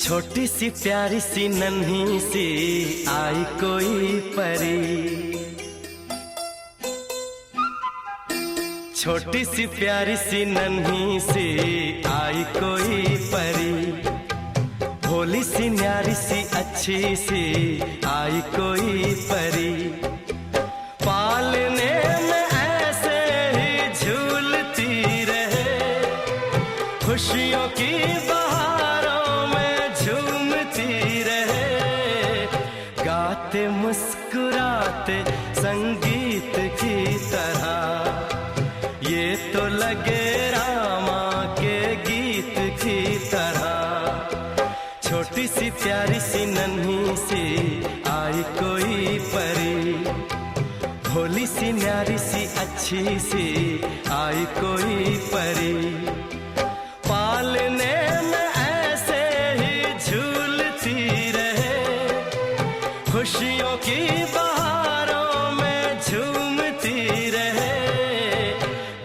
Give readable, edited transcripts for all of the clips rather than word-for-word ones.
छोटी सी प्यारी सी नन्ही सी आई कोई परी, छोटी सी प्यारी सी नन्ही सी आई कोई परी, भोली सी न्यारी सी अच्छी सी आई कोई परी, पालने में ऐसे ही झूलती रहे, खुशियों की बहारों में झूमती रहे, गाते मुस्कुराते संगीत की तरह, ये तो लगे रामा के गीत की तरह। छोटी सी प्यारी सी नन्ही सी आई कोई परी, भोली सी न्यारी सी अच्छी सी आई कोई परी, पालने में ऐसे ही झूलती रहे, खुशियों की बहारों में झूमती रहे,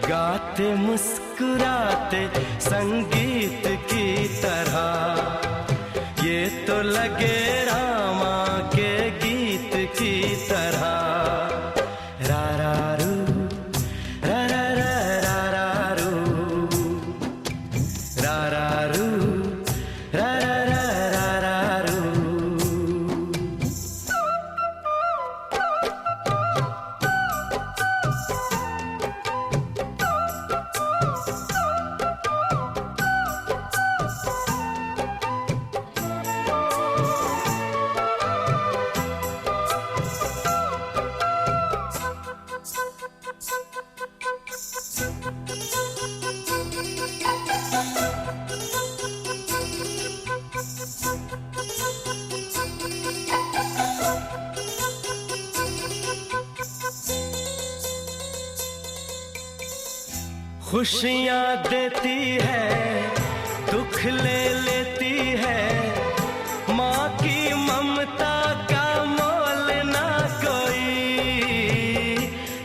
गाते मुस्कुराते संगीत की तरह, ये तो लगे रामा के गीत की तरह। रा रा रू, रा रा रा रा रा रू, रा रा रू, रा रा रा रा रा रू। खुशियाँ देती है, दुख ले लेती है, माँ की ममता का मोल ना कोई,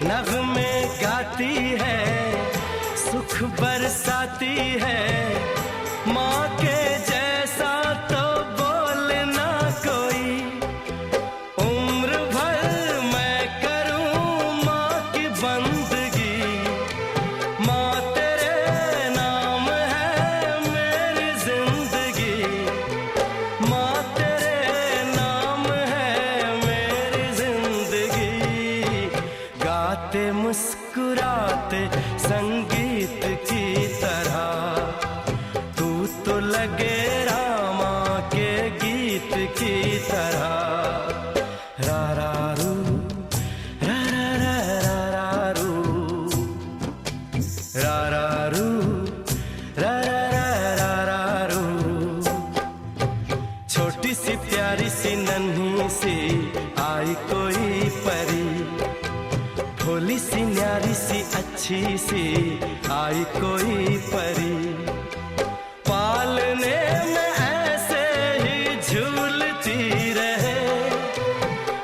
नग़्मे गाती है, सुख बरसाती है, माँ के जैसा तो बोल ना कोई, उम्र भर मैं करूँ माँ की बंदगी, गाते मुस्कुराते संगीत की तरह, तू तो लगे रामा के गीत की तरह। रा रा रू, रा रा रा रा रा रू, रा रा रू, रा रा रा रा रू। छोटी सी प्यारी सी नन्ही सी आई कोई परी, भोली सी न्यारी सी अच्छी सी आई कोई परी, पालने में ऐसे ही झूलती रहे,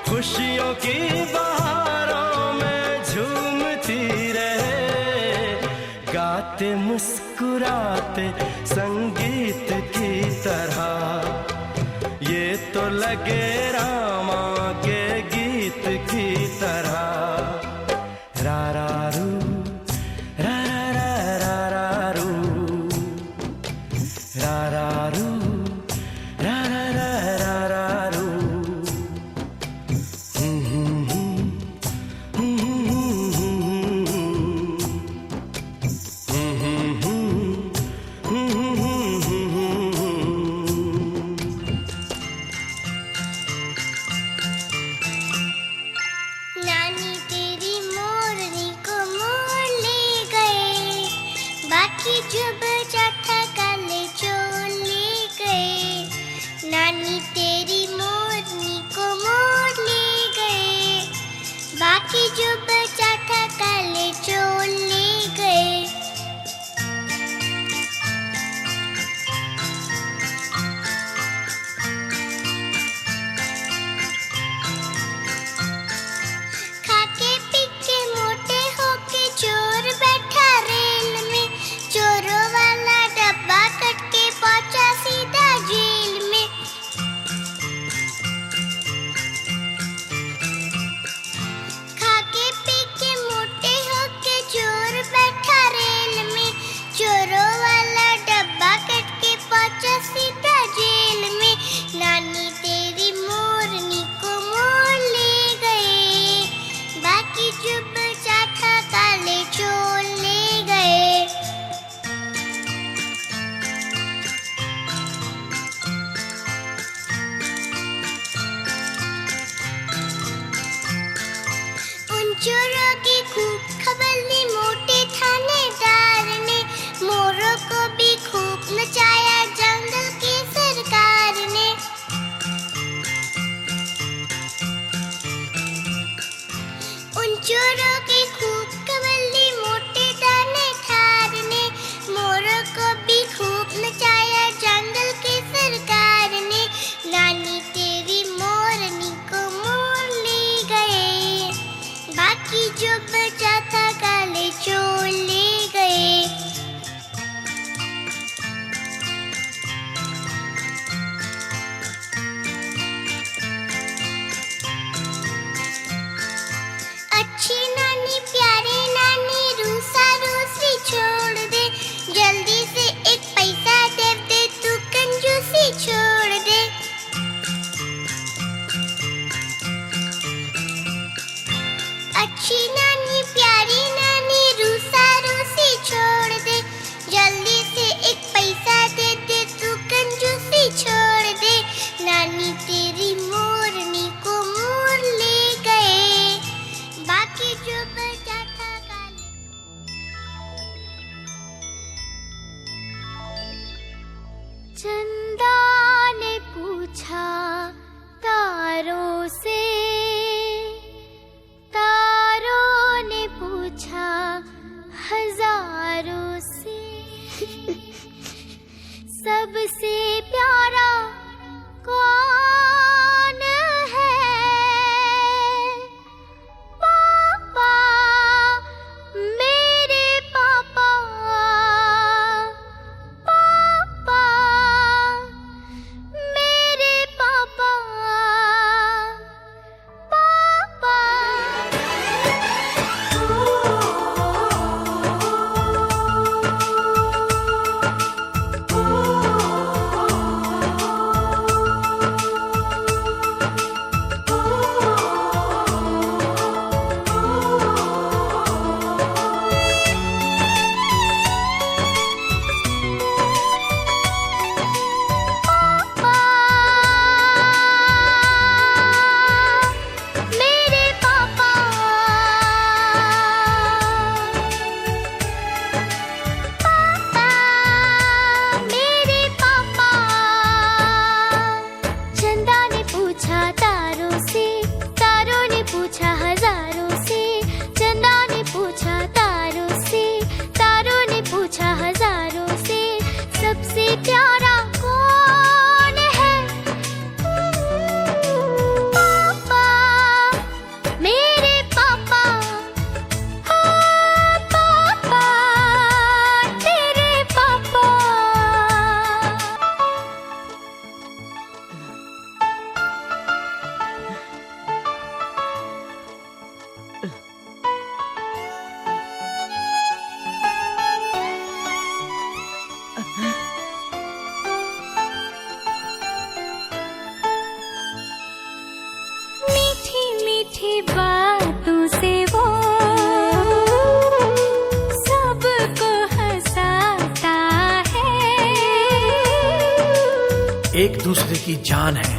खुशियों की बहारों में झूमती रहे, गाते मुस्कुराते संगीत की तरह, ये तो लगे रामा के गीत की तरह। रा रा रू, रा रा रा रा रू, रा रा रू, रा रा रा रा रू। जब चाठा काले चोले गए, नानी तेरी मोरनी को मोर ले गए, बाकी जब चाठा काले चोले गए। खाके पीके मोटे होके चोर बैठा रेल में, चोरों वाला डब्बा कट के पहुंचा सीधा जेल में। एक दूसरे की जान है,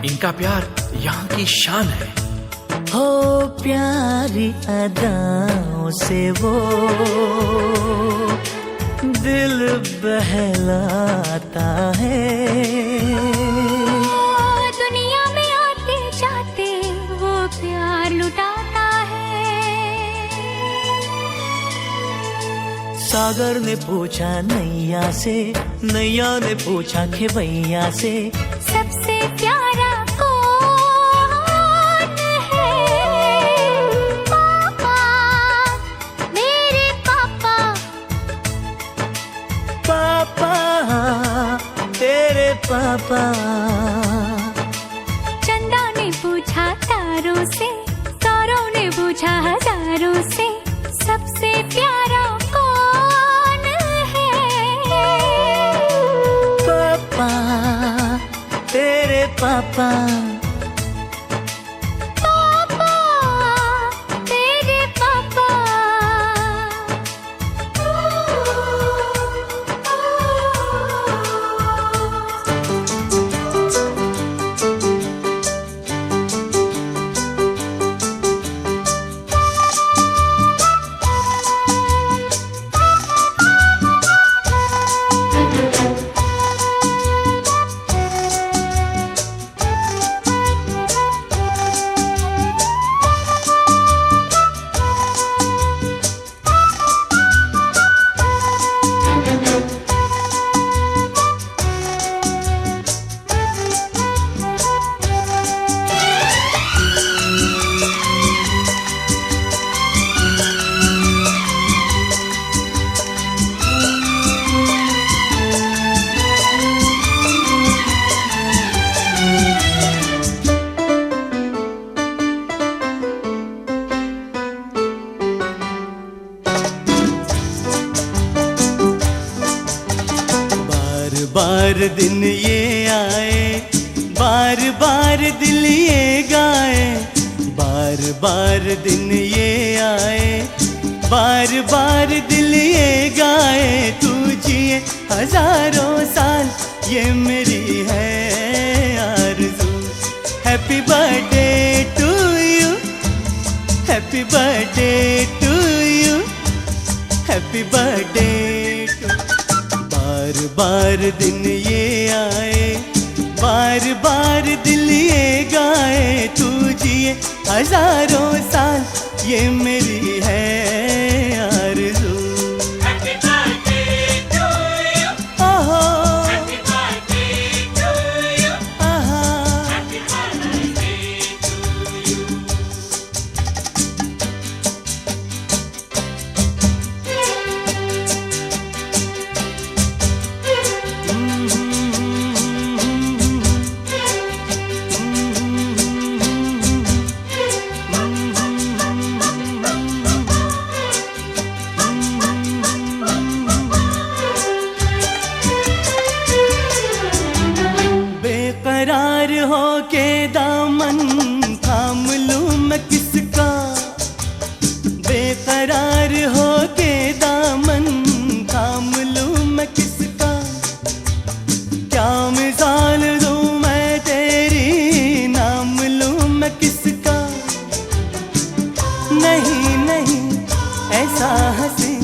इनका प्यार यहाँ की शान है। हो प्यारी अदाओं से वो दिल बहलाता है। दुनिया में आते जाते वो प्यार लुटाता है। सागर ने पूछा नैया से, नैया ने पूछा खेवैया से, सबसे प्यारा कौन है? पापा, मेरे पापा। पापा तेरे पापा। चंदा ने पूछा तारों से, तारों ने पूछा हजारों से, सबसे प्यारा कौन है? पापा तेरे पापा। पापा, तेरे पापा। बार दिन ये आए, बार बार दिल ये गाए, बार बार दिन ये आए, बार बार दिल ये गाए। तू जिए हजारों साल, ये मेरी है आरज़ू। Happy birthday to you, happy birthday to you, happy birthday. बार बार दिन ये आए, बार बार दिल ये गाए। तू जिए हजारों साल, ये मेरी है आरज़ू। हैप्पी बर्थडे टू यू, ओहो हैप्पी बर्थडे टू यू, आहा हैप्पी बर्थडे टू यू। बेकरार हो के दामन थाम लूं मैं किसका, बेकरार हो के दामन थाम लूं मैं किसका। क्या मिसाल दूं मैं तेरी, नाम लूं मैं किसका। नहीं नहीं ऐसा हंसी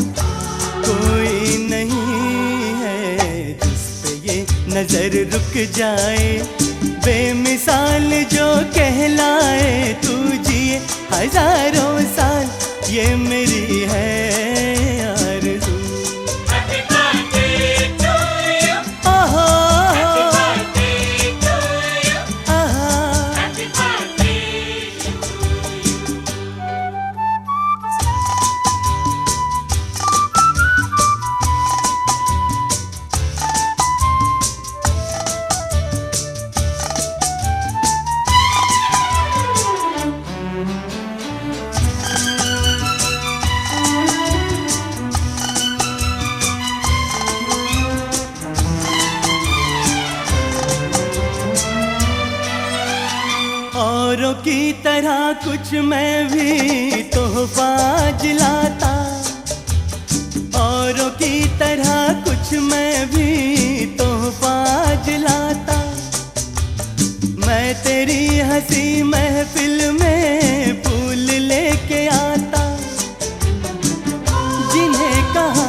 कोई नहीं है, जिस पे ये नजर रुक जाए, बेमिसाल जो कहलाए। तू जिए हजारों साल, ये मेरी है आरज़ू। हैप्पी बर्थडे टू यू, ओहो हैप्पी बर्थडे टू यू, आहा हैप्पी बर्थडे टू यू। औरों की तरह कुछ मैं भी तोहफा लाता, औरों की तरह कुछ मैं भी तोहफा लाता। मेरी हंसी महफिल में फूल लेके आता, जिन्हें कहा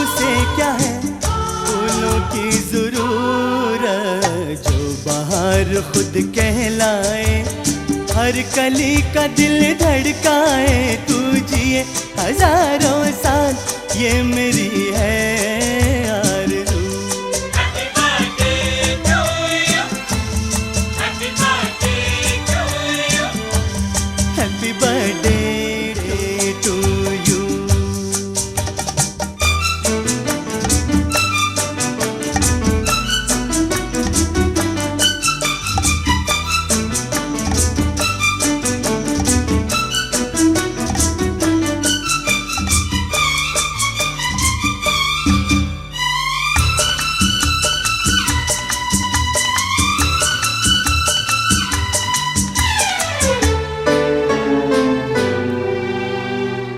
उसे क्या है फूलों की जरूरत, जो बाहर खुद कहलाए, हर कली का दिल धड़काए, तू जिए हजारों साल, ये मेरी है आरज़ू। Happy birthday to you.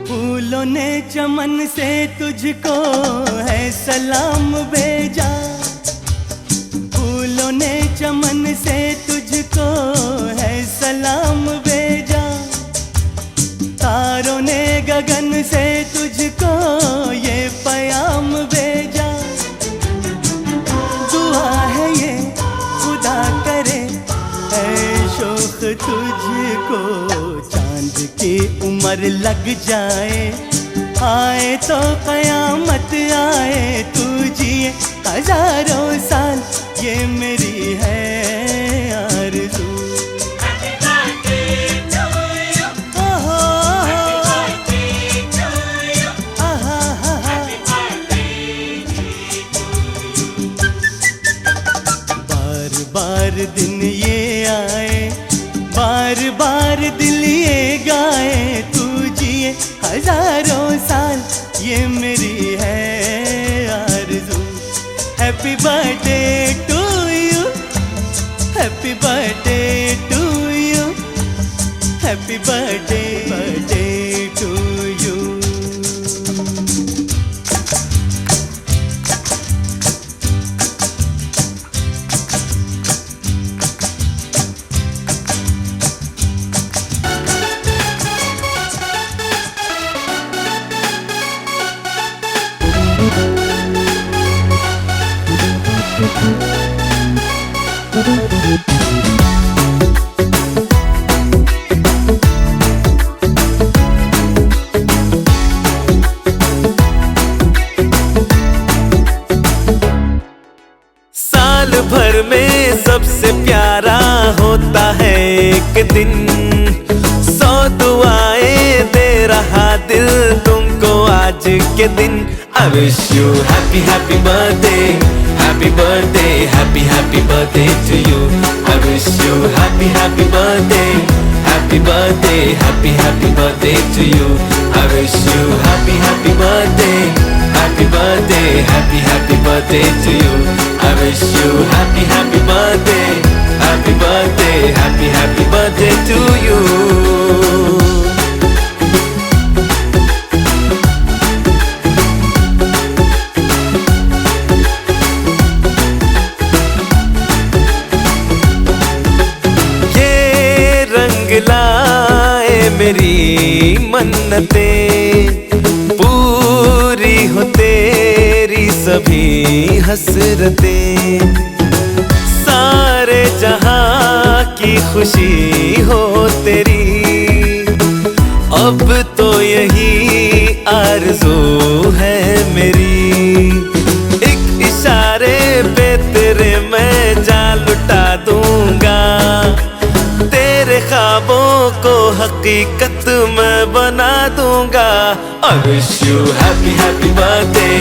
फूलों ने चमन से तुझको है सलाम भेजा, फूलों ने चमन से तुझको है सलाम भेजा, तारों ने गगन से तुझको ये पैगाम भेजा, दुआ है ये खुदा करे ऐ शौक तुझको, चांद की उम्र लग जाए, आए तो कयामत आए, तू जिए हजारों साल, ये मेरी है आरज़ू। बार बार दिन ये आए, बार बार दिल ये गाए, तू जिए हजारों साल, ये मेरी है आरज़ू। Happy birthday to you, happy birthday to you, happy birthday to you. साल भर में सबसे प्यारा होता है एक दिन, 100 दुआएं दे रहा दिल तुमको आज के दिन। I wish you happy happy birthday, happy birthday, happy happy birthday to you. I wish you happy happy birthday, happy birthday, happy happy birthday to you. I wish you happy happy birthday, happy birthday, happy happy birthday to you. I wish you happy happy birthday, happy birthday, happy happy birthday to you. लाए मेरी मन्नतें, पूरी हो तेरी सभी हसरतें, सारे जहां की खुशी हो तेरी, अब तो यही आरज़ू है मेरी। एक इशारे पे तेरे मैं जान लुटा दूंगा, तेरे ख्वाबों को हकीकत मैं बना दूंगा। I wish you happy happy birthday,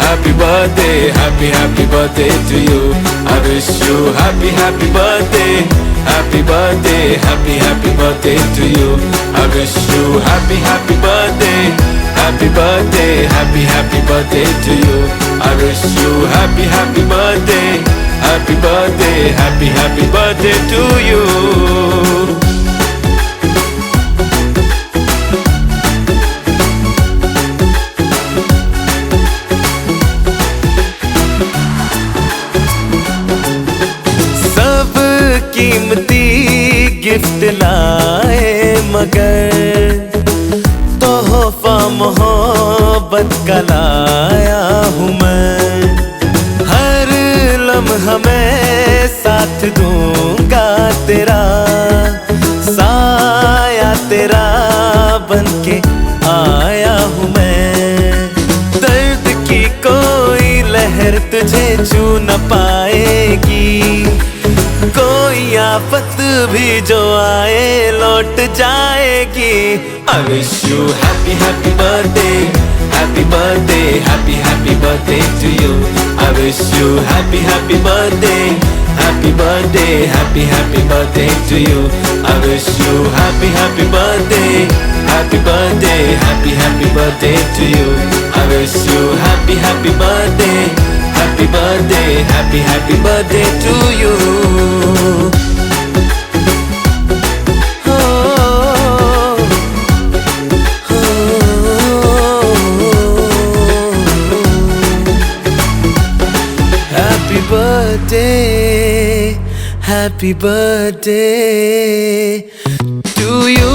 happy birthday, happy happy birthday to you. I wish you happy happy birthday, happy birthday, happy happy birthday to you. I wish you happy happy birthday, happy birthday, happy happy birthday to you. I wish you happy happy birthday, happy birthday, happy happy birthday to you. कीमती gift लाए मगर तोहफा मोहब्बत का लाया हूँ मैं। हर लम्हा मैं साथ दूंगा तेरा, साया तेरा बनके आया हूँ मैं। दर्द की कोई लहर तुझे छू न पाएगी, कोई आफत भी जो आए लौट जाएगी। I wish you happy happy birthday, happy birthday, happy happy birthday to you. I wish you happy happy birthday, happy birthday, happy happy birthday to you. I wish you happy happy birthday, happy birthday, happy happy birthday to you. I wish you happy happy birthday, happy birthday, happy happy birthday to you. Happy birthday, happy birthday to you.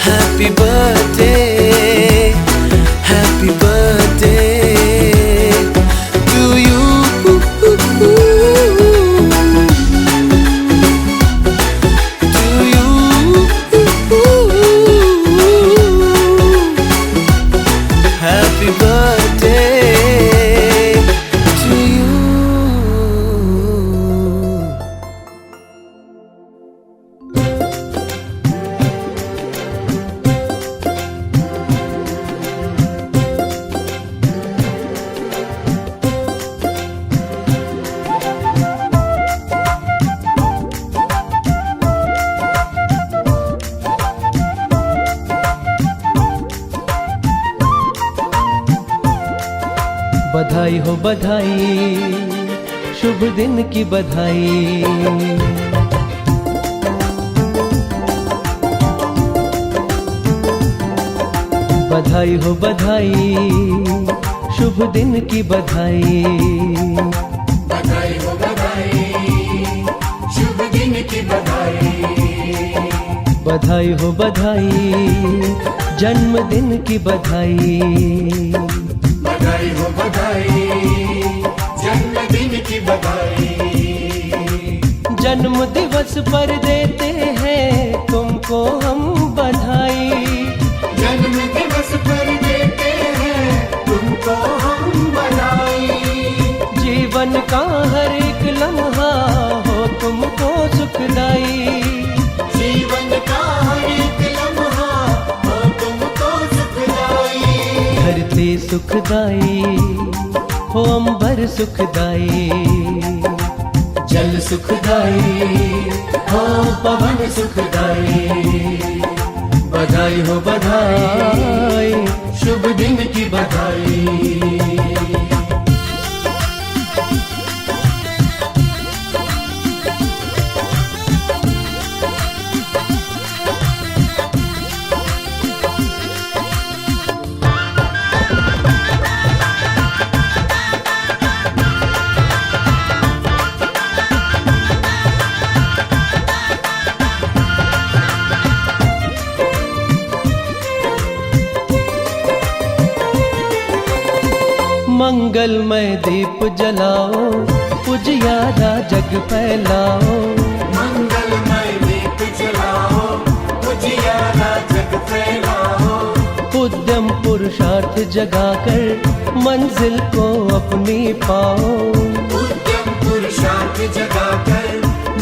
Happy birthday, happy birthday to you. To you. Happy birthday to you. बधाई हो बधाई, शुभ दिन की बधाई। बधाई हो बधाई, शुभ दिन की बधाई। बधाई हो बधाई, शुभ दिन की बधाई। बधाई हो बधाई, जन्मदिन की बधाई। बधाई हो बधाई, जन्मदिन की बधाई। जन्म दिवस पर देते हैं तुमको हम बधाई। जन्म दिवस पर देते हैं तुमको हम बधाई। जीवन का हर एक लम्हा हो तुमको सुखदाई। जीवन का हर एक लम्हा हो तुमको सुखदाई। धरती सुखदाई हो अंबर सुखदाई। जल सुखदाई हो पवन सुखदाई। बधाई हो बधाई, शुभ दिन की बधाई। मंगलमय दीप जलाओ, उजियारा जग फैलाओ। मंगलमय दीप जलाओ, उजियारा जग फैलाओ। उद्यम पुरुषार्थ जगाकर मंजिल को अपनी पाओ। उद्यम पुरुषार्थ जगाकर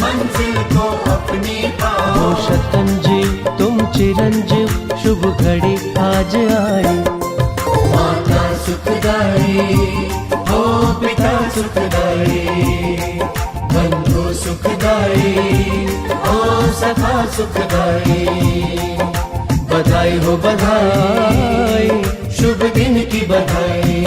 मंजिल को अपनी पाओ। हो शतंजीव तुम चिरंजीव, शुभ घड़ी आज आई। माता सुखदाई हो पिता सुखदाई। बंधु सुखदाई हो सखा सुखदाई। बधाई हो बधाई, शुभ दिन की बधाई।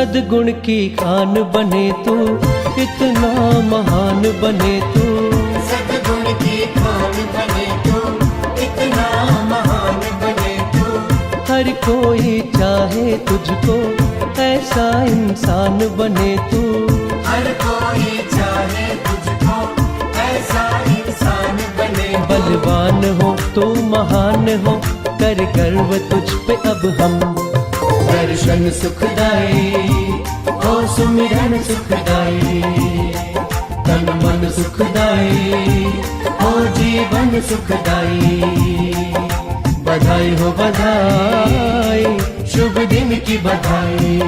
सद्गुण की खान बने तू, इतना महान बने तू। सद्गुण की खान बने तू, इतना महान बने तू। हर कोई चाहे तुझको, ऐसा इंसान बने तू। हर कोई चाहे तुझको, ऐसा इंसान बने तू। बलवान हो तो महान हो, कर गर्व तुझ पे अब हम। दर्शन सुखदाई, हो सुमिरन सुखदाई। तन मन सुखदाई, हो जीवन सुखदाई। बधाई हो बधाई, शुभ दिन की बधाई।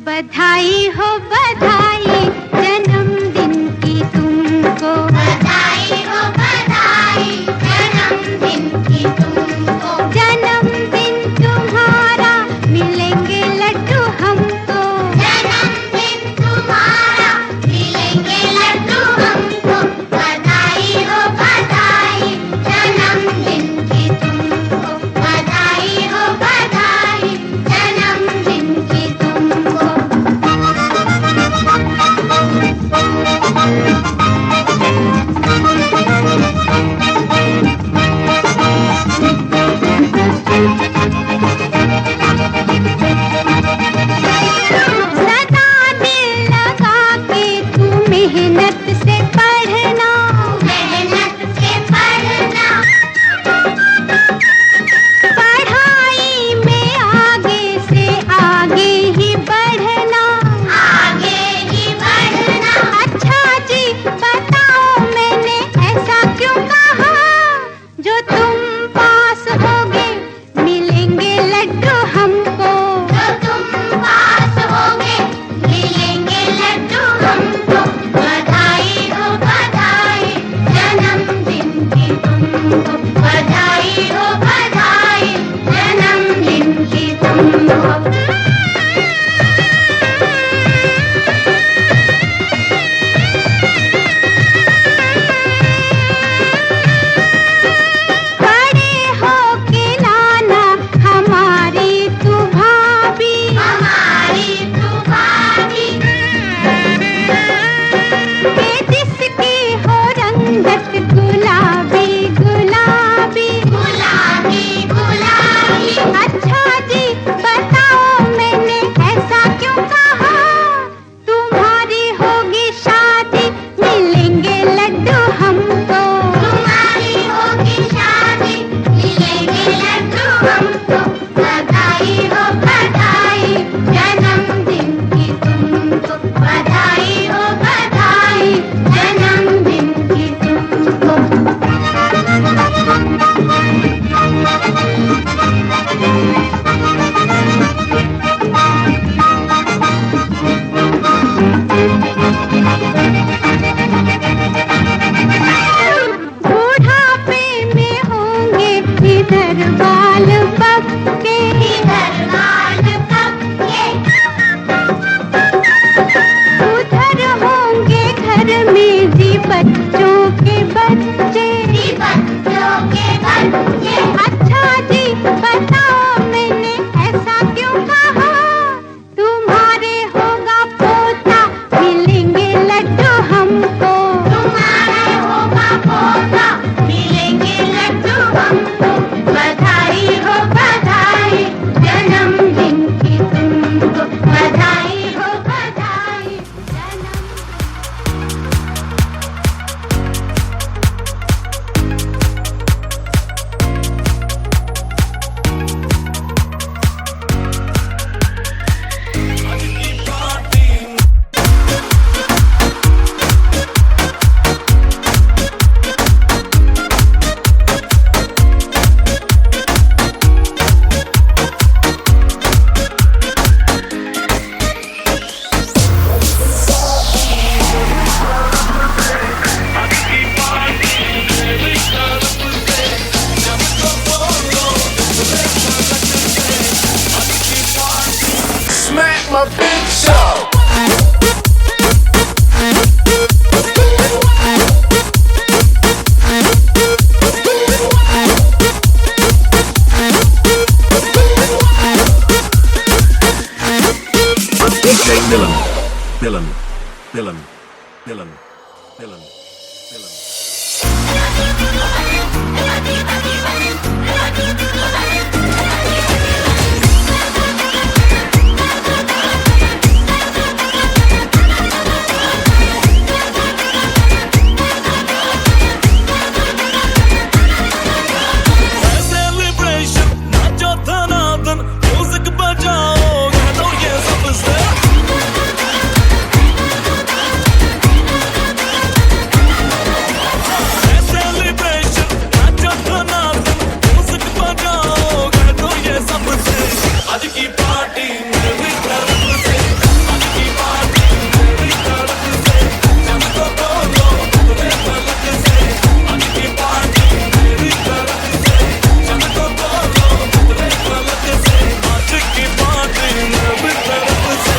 बधाई हो बधाई जन्मदिन की तुमको। बधाई हो बधाई जन्मदिन की तुमको। जन्मदिन तुम्हारा मिलेंगे लड्डू हमको। जन्मदिन तुम्हारा मिलेंगे लड्डू हमको। बधाई हो बधाई जन्मदिन की तुमको। बधाई हो बधाई जन्मदिन की तुमको। my bitch up. DJ Millen, Millen, Millen, Millen, Millen, Millen. Celebration, nacho Dhanadhan, music बजाओ, गानो ये सबसे। Celebration, नाचो धनाधन, म्यूजिक बजाओ, गानो ये सबसे। आज की पार्टी मेरी तरफ से, आज की पार्टी मेरी तरफ से, सबको बोलो अपने पलक से। आज की पार्टी मेरी तरफ से, सबको बोलो अपने पलक से। आज की पार्टी मेरी तरफ से।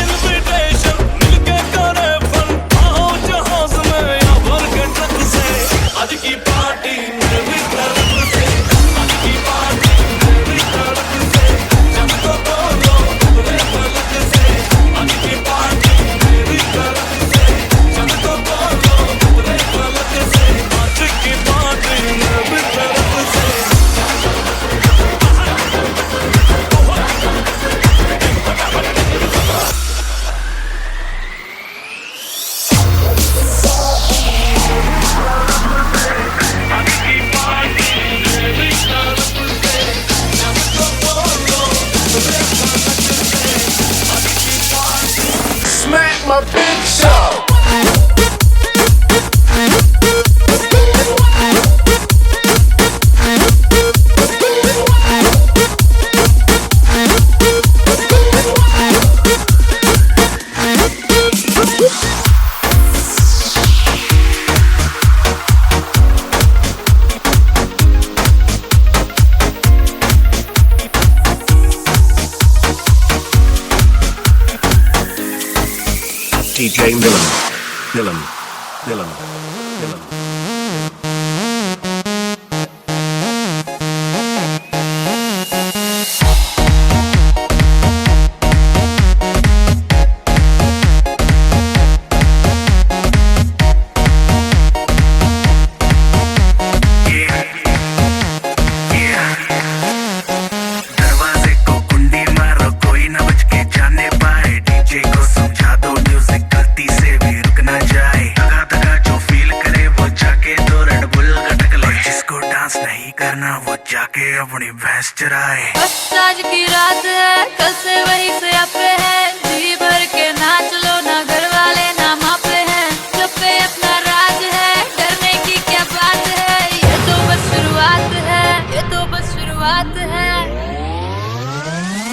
Invitation, मिलके करे फन, आओ जहाज में या भर के ट्रक से। आज की पार्टी मेरी तरफ से, आज की पार्टी मेरी तरफ से, सबको बोलो अपने पलक से। आज की पार्टी मेरी तरफ से, सबको बोलो अपने पलक से। आज की पार्टी मेरी तरफ से। Smack my bitch up. DJ Millen, Millen, Millen, Millen. दरवाजे को कुंडी मारो, कोई ना बच के जाने पाए। डीजे को समझा दो म्यूजिक गलती से भी रुक ना जाए। दगा दगा जो फील करे वो जाके दो रेड बुल गटक ले। जिसको डांस नहीं करना वो जाके अपनी भैंस चराए। बस आज की रात है, कल से वही से आपे है। जी भर के नाच लो, ना घर वाले ना मापे हैं। सब पे अपना राज है, डरने की क्या बात है। ये तो बस शुरुआत है, ये तो बस शुरुआत है।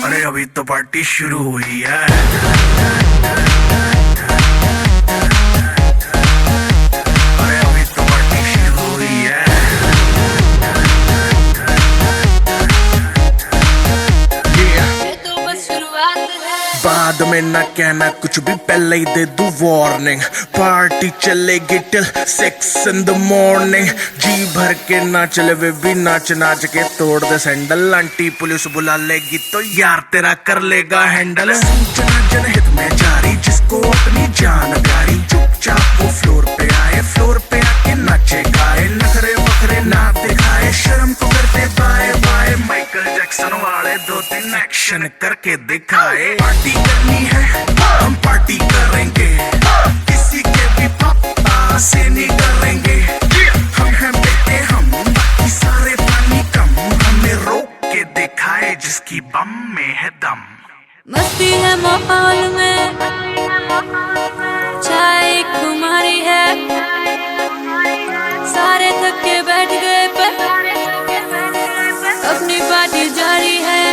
अरे अभी तो पार्टी शुरू हुई है। अरे अभी तो पार्टी शुरू हुई है। ये तो बस शुरुआत है। बाद में ना कहना कुछ भी, पहले ही दे दूं वार्निंग। पार्टी चलेगी टिल 6 in the morning। जी भर के ना चले वे भी नाच नाच के तोड़ दे सैंडल। आंटी पुलिस बुला लेगी तो यार तेरा कर लेगा हैंडल। जनहित में जारी, जिसको अपनी जान प्यारी। चुपचाप वो फ्लोर पे आए, फ्लोर पे आके नाचे गाए। नखरे वखरे ना दिखाए, शर्म को करते बाय बाय। माइकल जैक्सन वाले 2-3 एक्शन करके दिखाए। पार्टी करनी है हम पार्टी करेंगे, किसी के भी पापा से नहीं करेंगे। हम हैं बेटे हम, बाकी सारे पानी कम। हमें रोक के दिखाए जिसकी बम में है दम। मस्ती है माहौल में, चाय खुमारी है। सारे थक के बैठ गए पर अपनी पार्टी जारी है।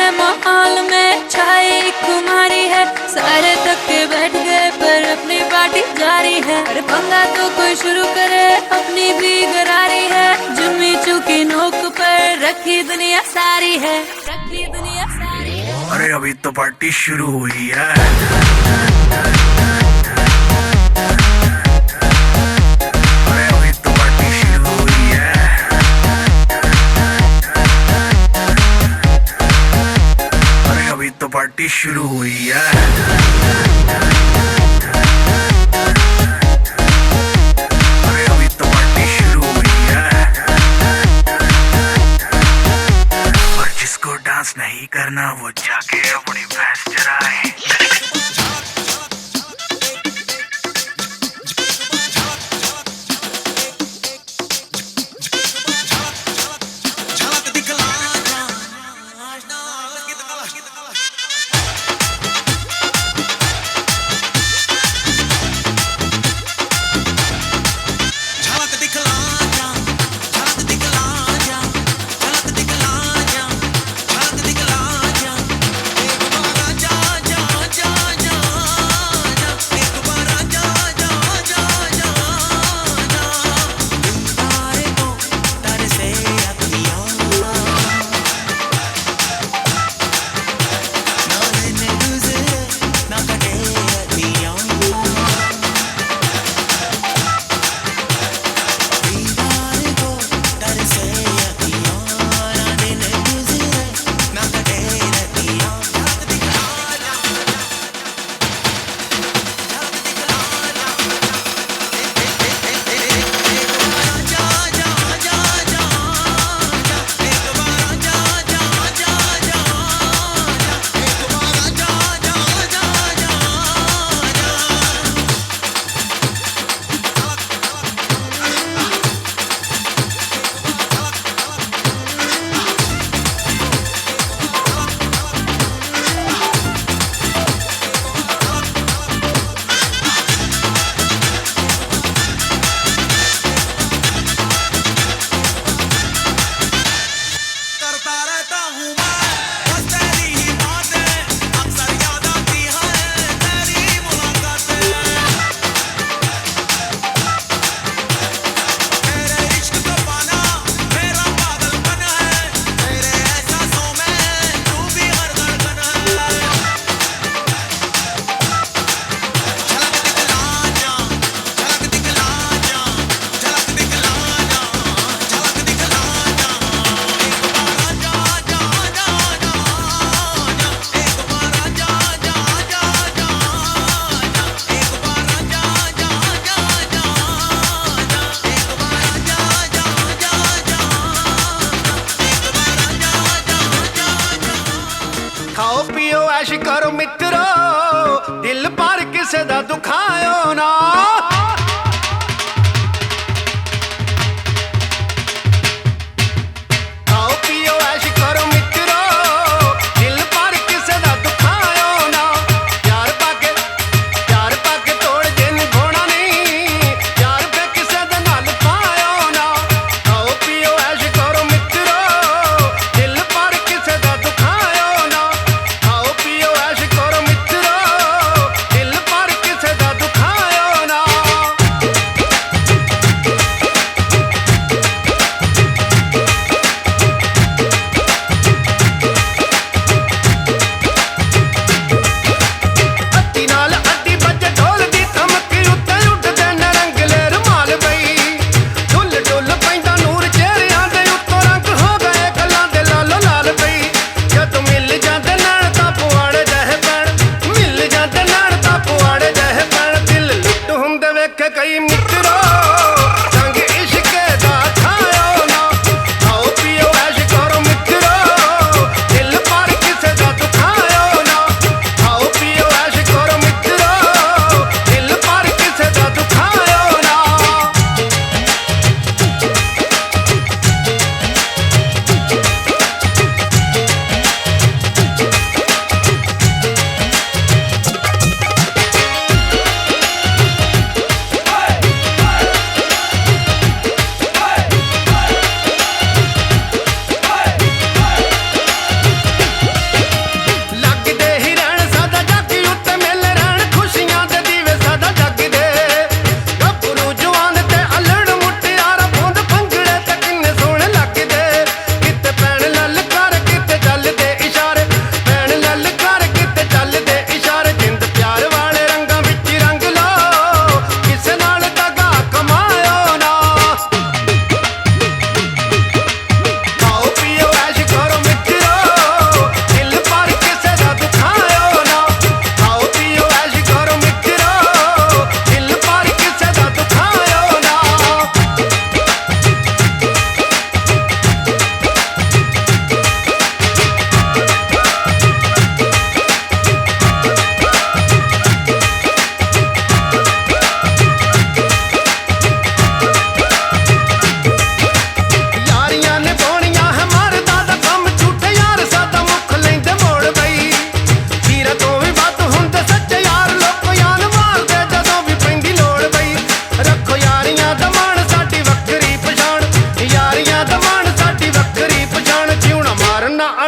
है माहौल में छाई खुमारी है, सारे थक के बैठ गए पर अपनी पार्टी जारी है। अरे पंगा तो कोई शुरू करे, अपनी भी गरारी है, जुम्मी चूकी नोक पर रखी दुनिया सारी है, रखी दुनिया सारी है। अरे अभी तो पार्टी शुरू हुई है। अरे अभी तो पार्टी शुरू हुई है। अरे अभी तो पार्टी शुरू हुई है। अरे अभी तो पार्टी शुरू हुई है। और जिसको डांस नहीं करना वो जाके अपनी भैंस चराए। खाओ पियो ऐश करो मित्रो, दिल पर किसे दा दुखायो ना। खाओ पियो ऐश करो मित्रो, दिल पर किसे दा दुखायो ना। प्यार पाके तोड़ के निभाना नहीं, प्यार पे किसे दे नाल पायो ना। खाओ पियो ऐश करो मित्रो, दिल पर किसे दा दुखायो ना। खाओ पियो ऐश करो मित्रो, दिल पर किसे दा दुखायो ना।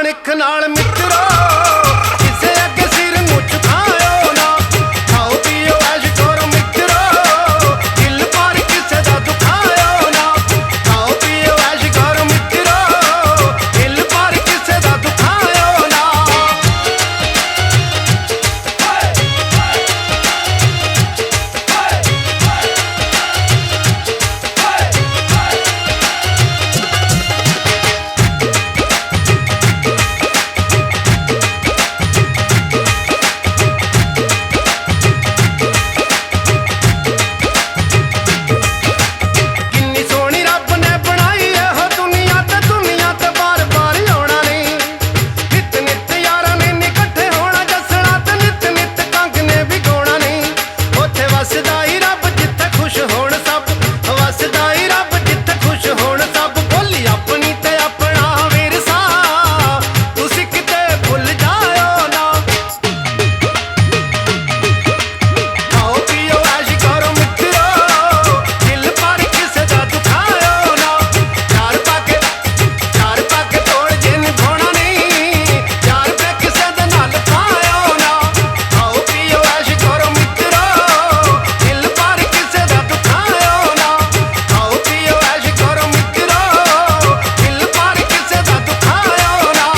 ਅਣਖ ਨਾਲ ਮਿੱਤਰੋ ਕਿਸੇ ਅੱਗੇ ਸਿਰ ਨੂੰ ਝੁਕਾਇਓ ਨਾ ਖਾਓ ਪੀਓ ਐਸ਼ ਕਰੋ ਮਿੱਤਰੋ ਦਿਲ ਪਰ ਕਿਸੇ ਦਾ ਦੁਖਾਇਓ ਨਾ ਖਾਓ ਪੀਓ ਐਸ਼ ਕਰੋ ਮਿੱਤਰੋ ਦਿਲ ਪਰ ਕਿਸੇ ਦਾ ਦੁਖਾਇਓ ਨਾ ਕਿੰਨੀ ਸੋਹਣੀ ਰੱਬ ਨੇ ਬਣਾਈ ਇਹ ਦੁਨੀਆ ਤੇ ਬਾਰ-ਬਾਰ ਆਉਣਾ ਨਹੀਂ ਨਿੱਤ ਨਿੱਤ ਯਾਰਾਂ ਨੇ ਇਕੱਠੇ ਹੋਣਾ ਜੱਸਣਾ ਤੇ ਨਿੱਤ ਨਿੱਤ ਕੰਗ ਨੇ ਵੀ ਗਾਉਣਾ ਨਹੀਂ ਉੱਥੇ ਵਸਦਾ ਹੀ ਰੱਬ ਜਿੱਥੇ ਖੁਸ਼ ਹੋਣ ਸਭ ਵਸਦਾ ਹੀ ਰੱਬ ਜਿੱਥੇ ਖੁਸ਼ ਹੋਣ ਸਭ ਬੋਲੀ ਆਪਣੀ ਤੇ ਆਪਣਾ ਵਿਰਸਾ ਤੁਸੀਂ ਕਿਤੇ ਭੁੱਲ ਜਾਇਓ ਨਾ ਖਾਓ ਪੀਓ ਐਸ਼ ਕਰੋ ਮਿੱਤਰੋ ਦਿਲ ਪਰ ਕਿਸੇ ਦਾ ਦੁਖਾਇਓ ਨਾ ਚਾਰ ਪਾ ਕੇ ਤੋੜ ਜੇ ਨਿਭਾਉਣਾ ਨਹੀਂ ਚਾਰ ਪੈ ਕਿਸੇ ਦੇ ਨਾਲ ਖਾਇਓ ਨਾ ਖਾਓ ਪੀਓ ਐਸ਼ ਕਰੋ ਮਿੱਤਰੋ ਦਿਲ ਪਰ ਕਿਸੇ ਦਾ ਦੁਖਾਇਓ ਨਾ ਖਾਓ ਪੀਓ ਐਸ਼ ਕਰੋ ਮਿੱਤਰੋ ਦਿਲ ਪਰ ਕਿਸੇ ਦਾ ਦੁਖਾਇਓ ਨਾ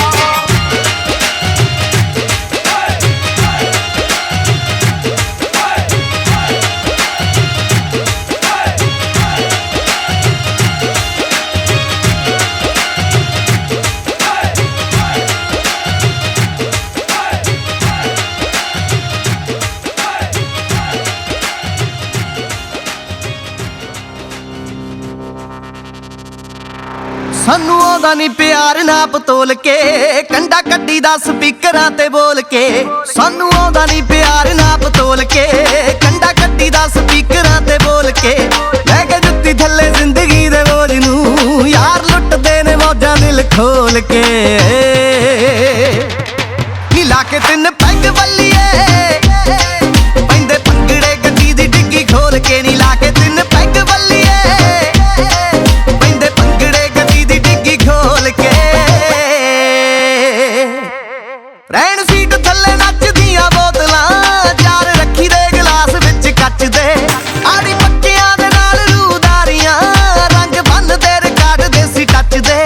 ਸਾਨੂੰ ਆਉਂਦਾ ਨਹੀਂ ਪਿਆਰ ਨਾਪ ਤੋਲ ਕੇ ਕੰਡਾ ਕੱਢੀ ਦਾ ਸਪੀਕਰਾਂ ਤੇ ਬੋਲ ਕੇ ਸਾਨੂੰ ਆਉਂਦਾ ਨਹੀਂ ਪਿਆਰ ਨਾਪ ਤੋਲ ਕੇ ਕੰਡਾ ਕੱਢੀ ਦਾ ਸਪੀਕਰਾਂ ਤੇ ਬੋਲ ਕੇ ਲੈ ਕੇ ਜੁੱਤੀ ਥੱਲੇ ਜ਼ਿੰਦਗੀ ਦੇ ਬੋਝ ਨੂੰ ਯਾਰ ਲੁੱਟਦੇ ਨੇ ਮੌਜਾਂ ਦਿਲ ਖੋਲ ਕੇ ਨੀ ਲਾ ਕੇ ਤਿੰਨ ਪੈਗ ਵੱਲੀਏ ਪੈਂਦੇ ਪੰਗੜੇ ਗੱਡੀ ਦੀ ਡਿੱਗੀ ਖੋਲ ਕੇ ਨੀ ਲਾ ਕੇ ਤਿੰਨ ਪੈਗ ਵੱਲੀਏ ਪੈਂਦੇ ਪੰਗੜੇ ਗੱਡੀ ਦੀ ਡਿੱਗੀ ਖੋਲ ਕੇ ਰਹਿਣ ਸੀਟ ਥੱਲੇ ਨੱਚਦੀਆਂ ਬੋਤਲਾਂ ਚਾਰ ਰੱਖੀ ਦੇ ਗਲਾਸ ਵਿੱਚ ਕੱਚ ਦੇ ਆੜੀ ਪੱਕਿਆਂ ਦੇ ਨਾਲ ਰੂਦਾਰੀਆਂ ਰੰਗ ਬੰਨਦੇ ਰਿਕਾਰਡ ਦੇਸੀ ਟੱਚ ਦੇ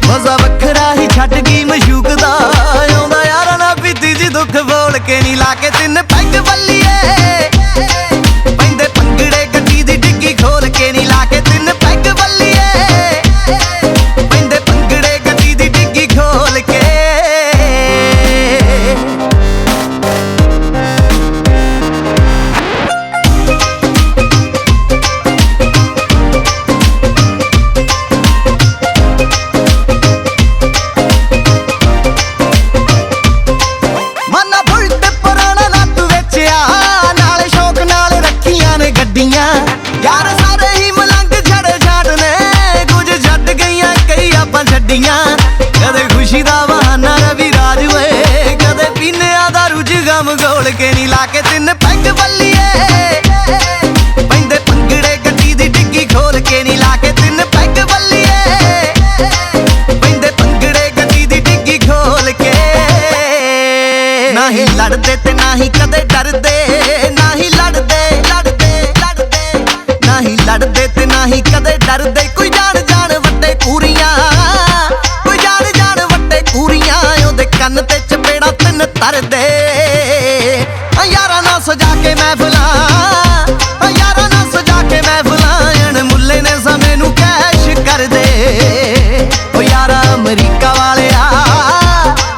ਮਜ਼ਾ ਵੱਖਰਾ ਹੀ ਛੱਡ ਗਈ ਮਸ਼ੂਕ ਦਾ ਆਉਂਦਾ ਯਾਰਾਂ ਨਾਲ ਪੀਤੀ ਜੀ ਦੁੱਖ ਬੋਲ ਕੇ ਨੀ ਲਾ ਕੇ ਤਿੰਨ ਪੈਗ ਵੱਲੀਏ ਪੈਂਦੇ ਪੰਗੜੇ ਗੱਡੀ ਦੀ ਡਿੱਗੀ ਖੋਲ ਕੇ ਨੀ ਲਾ ਕੇ ਤਿੰਨ ਪੈਗ ਵੱਲੀਏ ਪੈਂਦੇ ਪੰਗੜੇ ਗੱਡੀ ਦੀ ਡਿੱਗੀ ਖੋਲ ਕੇ ਮਾਨਾ ਬੁਲਟ ਪੁਰਾਣਾ ਲੱਤ ਵੇਚਿਆ ਨਾਲੇ ਸ਼ੌਕ ਨਾਲ ਰੱਖੀਆਂ ਨੇ ਗੱਡੀਆਂ ਯਾਰ ਸਾਰੇ ਹੀ ਮਲੰਗ ਛੜੇ ਛਾੜ ਨੇ ਕੁਝ ਛੱਡ ਗਈਆਂ ਕਈ ਆਪਾਂ ਛੱਡੀਆਂ ਕਦੇ ਖੁਸ਼ੀ ਦਾ ਬਹਾਨਾ ਰਵੀ ਰਾਜ ਓਏ ਕਦੇ ਪੀਨਿਆਂ ਦਾ ਰੁਝ ਗਮ ਗੋਲ ਕੇ ਨੀ ਲਾ ਕੇ ਤਿੰਨ ਪੈਗ ਵੱਲੀਏ ਪੈਂਦੇ ਪੰਗੜੇ ਗੱਡੀ ਦੀ ਡਿੱਗੀ ਖੋਲ ਕੇ ਨੀ ਲਾ ਕੇ ਤਿੰਨ ਪੈਗ ਵੱਲੀਏ ਪੈਂਦੇ ਪੰਗੜੇ ਗੱਡੀ ਦੀ ਡਿੱਗੀ ਖੋਲ ਕੇ ਨਾ ਹੀ ਲੜਦੇ ਤੇ ਨਾ ਹੀ ਕਦੇ ਡਰਦੇ ਨਾ ਹੀ ਲੜਦੇ ਨਾ ਹੀ ਲੜਦੇ ਤੇ ਨਾ ਹੀ ਕਦੇ ਡਰਦੇ ਕੋਈ ਜਾਣ ਵੱਡੇ ਕੂਰੀਆਂ ਕੋਈ ਜਾਣ ਵੱਡੇ ਕੂਰੀਆਂ ਉਹਦੇ ਕੰਨ ਤੇ ਚਪੇੜਾ ਤਿੰਨ ਤਰਦੇ ਯਾਰਾਂ ਨਾਲ ਸਜਾ ਕੇ ਮਹਿਫਲਾਂ ਯਾਰਾਂ ਨਾਲ ਸਜਾ ਕੇ ਮਹਿਫਲਾਂ ਅਣ ਮੁੱਲੇ ਨੇ ਸਮੇਂ ਨੂੰ ਕੈਸ਼ ਕਰਦੇ ਓ ਯਾਰਾ ਅਮਰੀਕਾ ਵਾਲਿਆ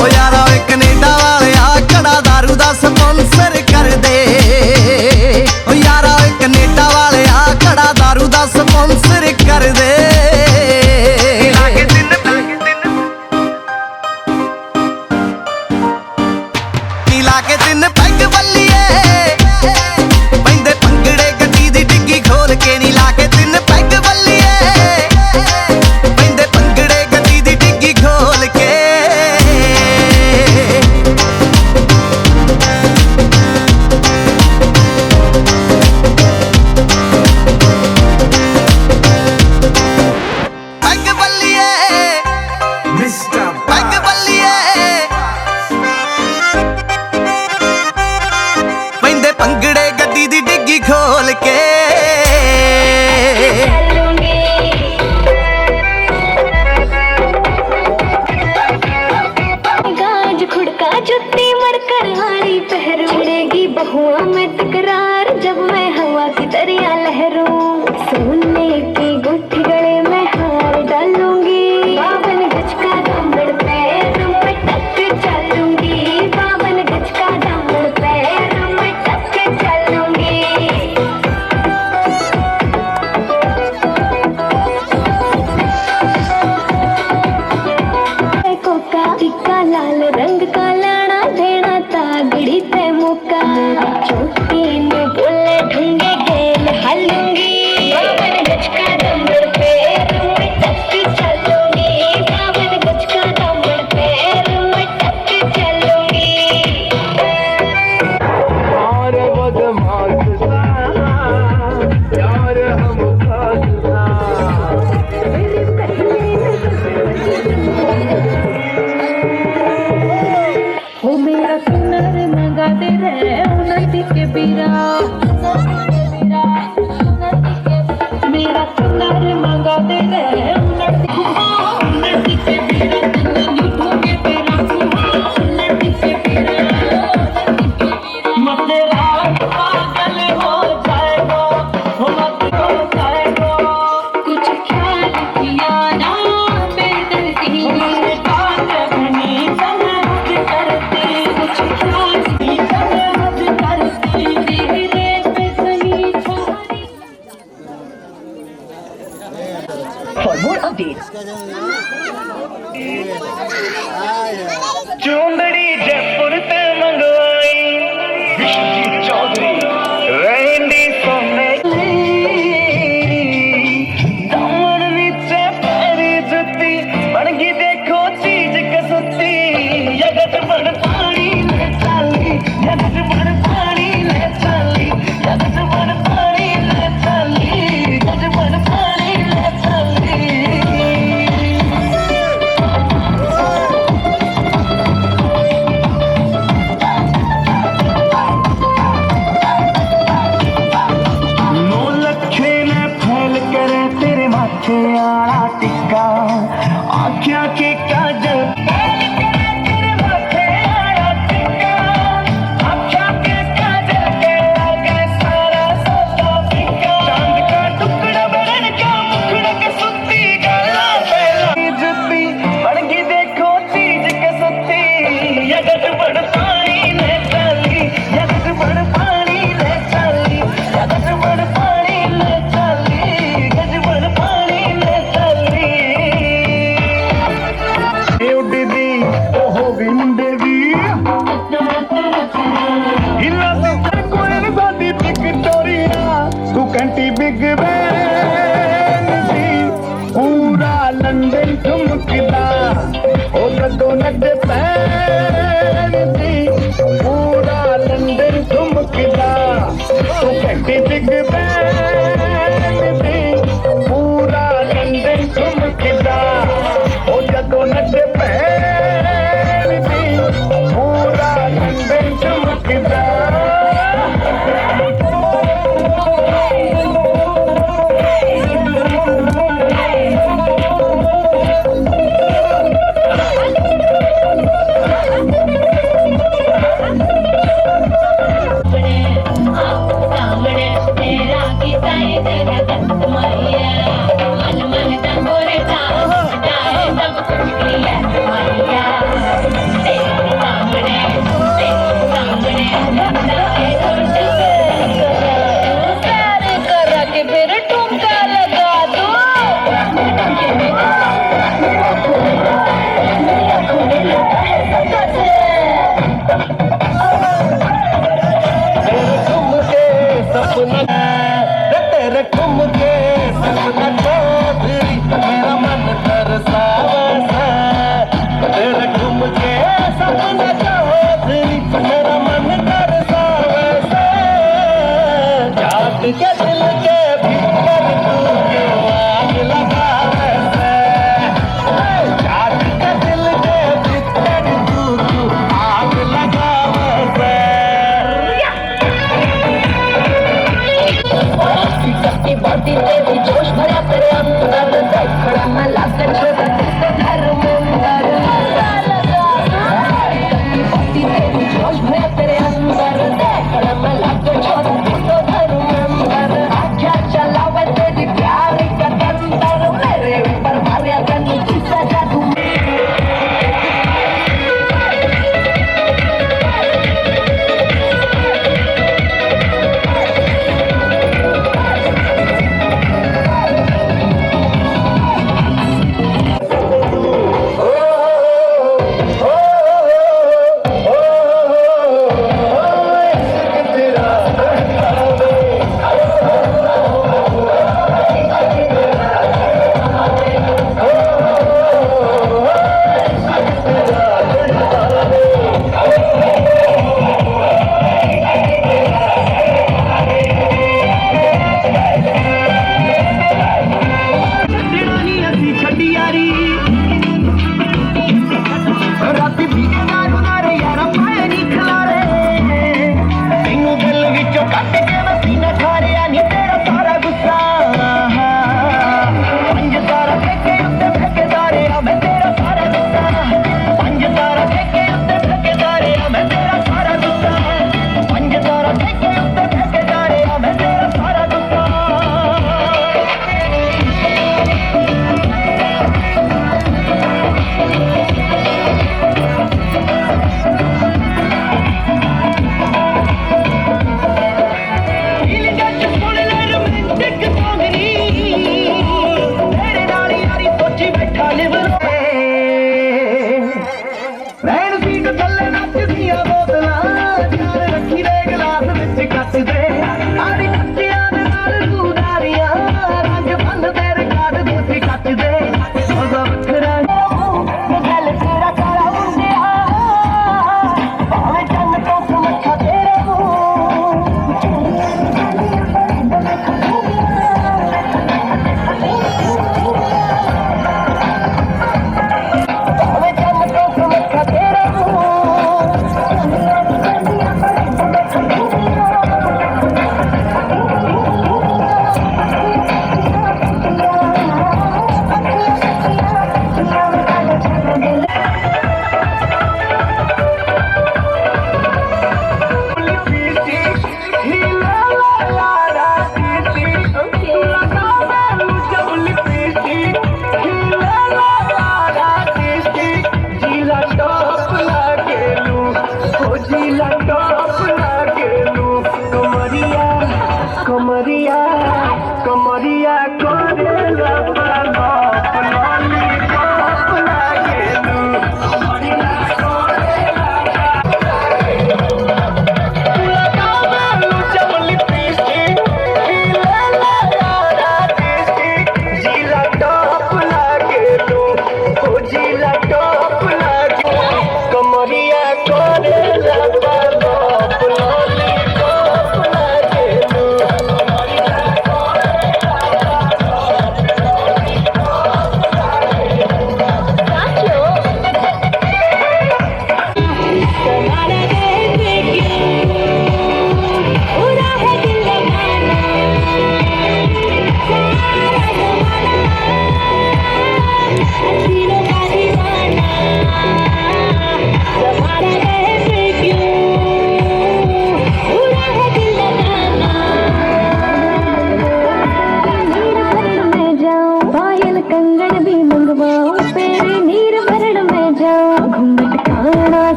ਓ ਯਾਰਾ ਓਏ ਕੈਨੇਡਾ ਵਾਲਿਆ ਕੜਾ ਦਾਰੂ ਦਾ ਸਪਾਂਸਰ ਕਰਦੇ ਓ ਯਾਰਾ ਓਏ ਕੈਨੇਡਾ ਵਾਲਿਆ ਕੜਾ ਦਾਰੂ ਦਾ ਸਪਾਂਸਰ ਕਰਦੇ चिक्का लाल रंग का लाना देना तागड़ी ते मुका छोटी नु बोले ढूंढे गेल हलूंगी बावन गज का दंबड़ पैर में टक चलूंगी बावन गज का दंबड़ पैर में टक चलूंगी और बदमाश सा यार हम खास सा वो मेरा सुनर मंगा दे रे उन्नति के बीरा मेरा सुनर मंगा दे रे उन्नति के बीरा तन्नी ढूंढे तेरा उन्नति के बीरा मत रात पागल हो जाएगा हो मत हो जाएगा कुछ ख्याल किया ना बेदर्दी बात बनी समझ करती कुछ ख्याल की समझ करती तेरे पे सही छोड़ी For more updates, चुंदड़ी जयपुर ते मंगवाई विश्वजीत चौधरी रहंदी सोने दमन नीचे पैरी जुती बन गई देखो चीज कसुती जगत बन पानी ले चाली जगत बन पानी ले चाली जगत बन पानी ले चाली जगत बन पानी ले चाली नो लखे ने फैल करे तेरे माथे आला टिक्का आँखियाँ के काजल फैल करे तेरे माथे आला टिक्का आँखियाँ के काजल के लागे सारा सोता फिक्का चांद का टुकड़ा बरन का मुखड़ा के सुत्ती गाला पहला जुत्ती बन गई देखो चीज के सुत्ती जगत बड़ पानी ले चली जगत बड़ पानी ले चली जगत बड़ पानी ले चली गज बड़ पानी ले चली उड़दी ओ हो गई मुंडे दी हिला ते कोई साडी विक्टोरिया तू कंटी बिग बैन दी पूरा लंदन ठुमकदा ओ कदों नच पैन दी पूरा लंदन ठुमकदा तू कंटी बिग बैन दी पूरा लंदन ठुमकदा ओ जदों नच पैन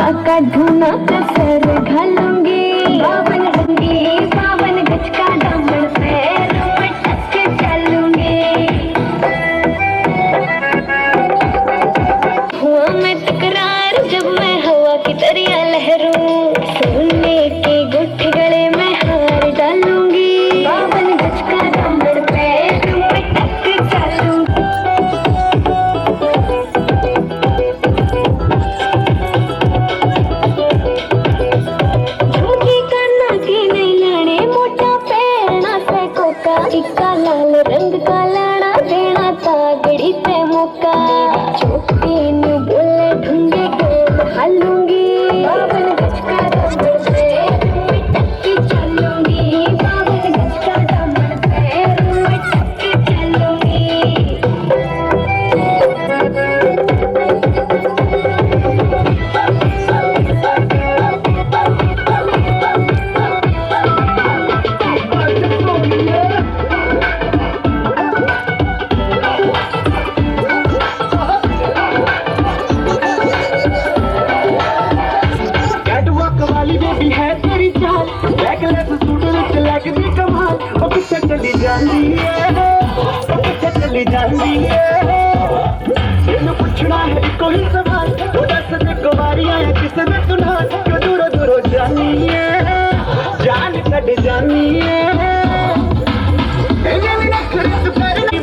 का धुना कसर घालूंगी बावन गज का दामन पैरों में टक के चलूंगी हुआ मैं तकरार जब मैं हवा की दरिया लहरूं सोने के गुठ गले में हार डालूंगी बावन गज का दामन पैरों में टक के चलूंगी इक्का लाल रंग का लाना देना तागड़ी ते मौका छोटी नु बोले ढूंढे गोल हालूंगी बावन गज का दामन पैरों में टक के चलूंगी बावन गज का दामन पैरों में टक के चलूंगी पुछना है कोई सवाल वो दस दे कुमारियां किसने सुना क्यों दूरों दूरों जानी है जान कट जानी है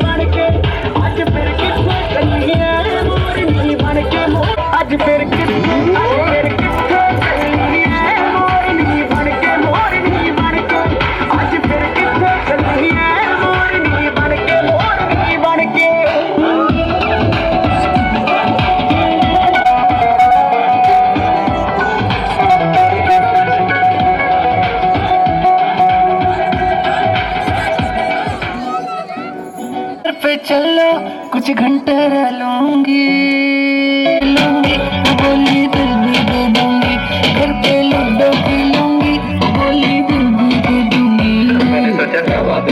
बन के आज फिर किसने चली है मोरनी बन के आज फिर किसने चली है मोरनी बन के आज फिर किसने चली है मोरनी बन के पे चलो कुछ घंटे रह लूंगी बोली दिल भी दे दूंगी घर पे लूडो खेलूंगी बोली दिल भी दे दूंगी मैंने सोचा क्या बात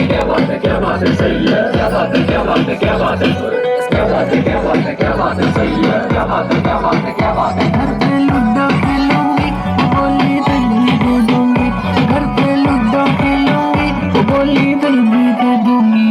है सही है क्या बात है क्या बात है क्या बात है क्या बात है क्या बात है क्या बात है सही है क्या बात है क्या बात है क्या बात है घर पे लूडो खेलूंगी बोली दिल भी दे दूंगी घर पे लूडो खेलूंगी बोली दिल भी दे दूंगी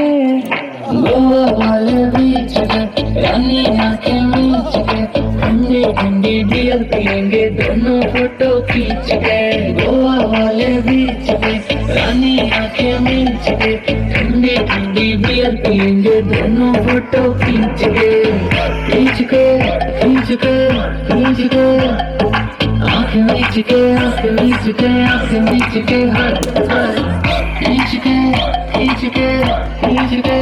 गोवा वाले बीच पे रानी आंखें मीच के ठंडी ठंडी बियर पियेंगे दोनों फोटो खींच के गोवा वाले बीच पे रानी आंखें मीच के ठंडी ठंडी बियर पियेंगे दोनों फोटो खींच के खींच के खींच के खींच के आंखें मीच के आंखें मीच के आंखें मीच के हर खींच के खींच के खींच के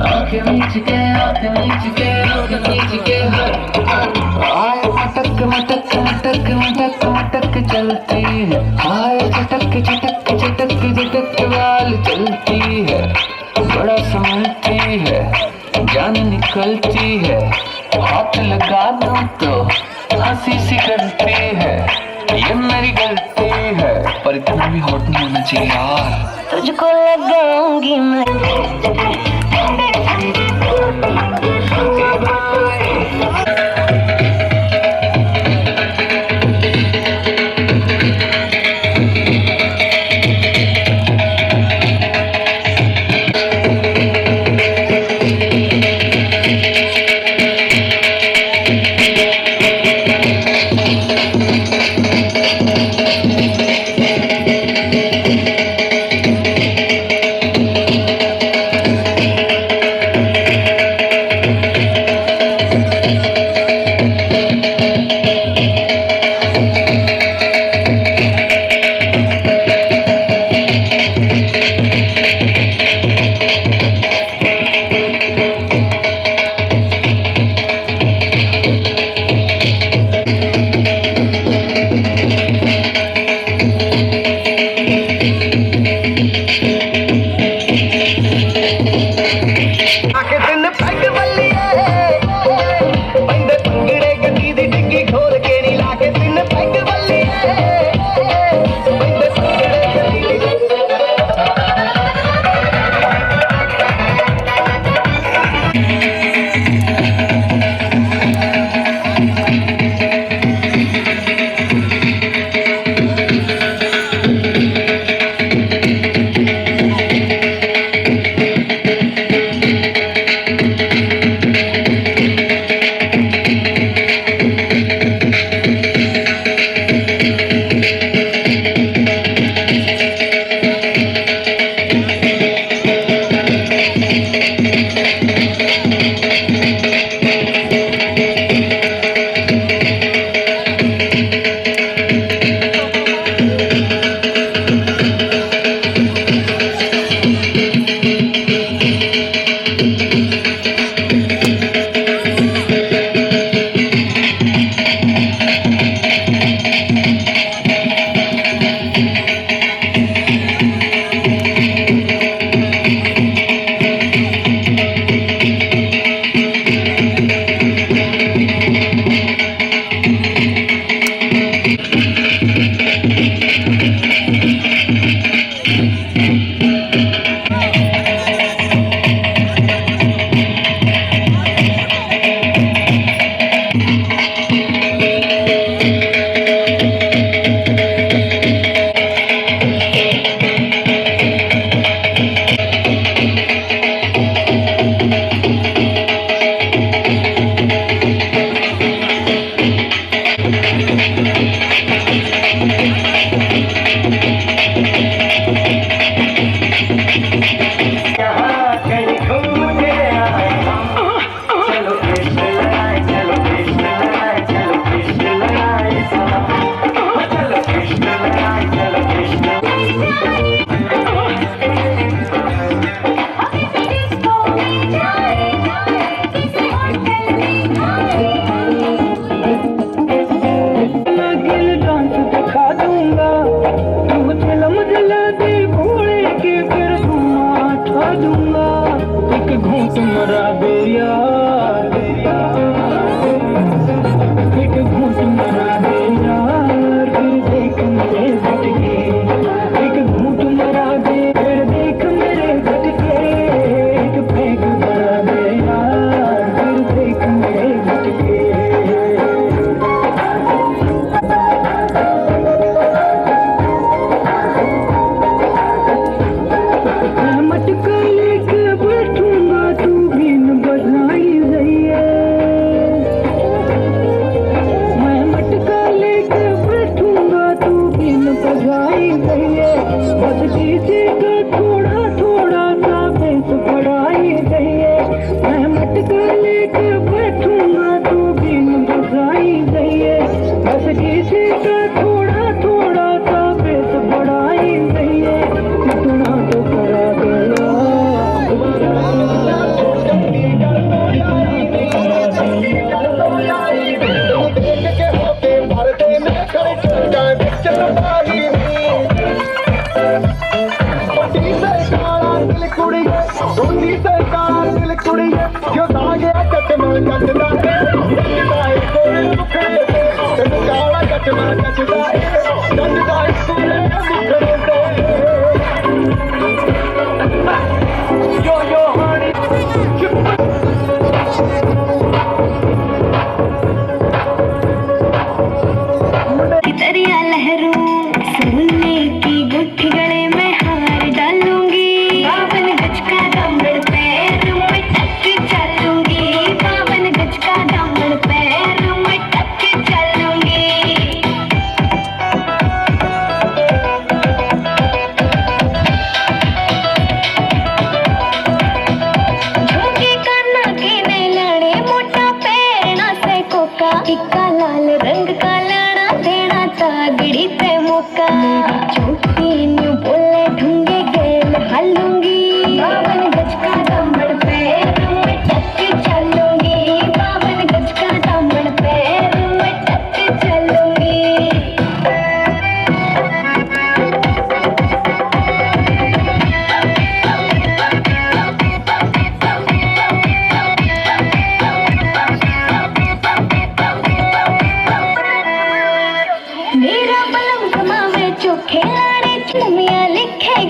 आंखें मीच के आंखें मीच के आंखें मीच के हाय मटक मटक मटक मटक मटक चलती है हाय चटक चटक चटक चटक वाल चलती है बड़ा समझती है जान निकलती है हाथ लगा दो तो हंसी सी करती है ये मेरी गलती है पर इतना भी हॉट नहीं होना चाहिए यार तुझको लगाऊंगी मैं